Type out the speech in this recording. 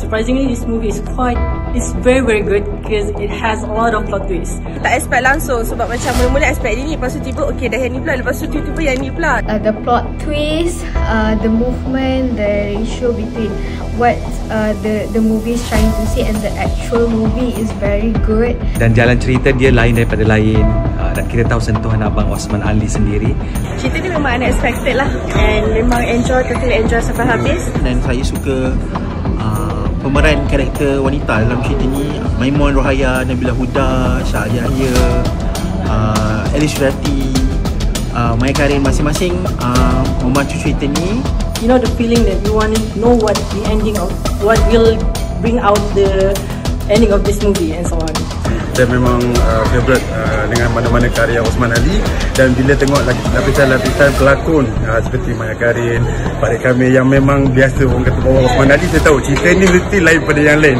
surprisingly, this movie is it's very good because it has a lot of plot twists. Tak expect langsung sebab macam mula-mula expect ini, lepas tu tiba okay dah yang ni pula, lepas tu tiba-tiba yang ni pula. The plot twist, the movement, the ratio between what the movie is trying to say and the actual movie is very good. Dan jalan cerita dia lain daripada lain, dan kita tahu sentuhan Abang Osman Ali sendiri. Cerita ni memang unexpected lah, and memang totally enjoy sampai habis. Dan saya suka pemeran karakter wanita dalam cerita ni, Maimun Rohaya, Nabila Huda, Syah Yahya, Alice Surati, Maya Karin, masing-masing membantu cerita ni. You know, the feeling that you want to know what the ending of, what will bring out the ending of this movie and so on. Saya memang favourite dengan mana-mana karya Osman Ali, dan bila tengok lapisan-lapisan pelakon seperti Maya Karin, Farid Kamil yang memang biasa orang kata bawa Osman Ali, saya tahu cerita ni mesti lain pada yang lain.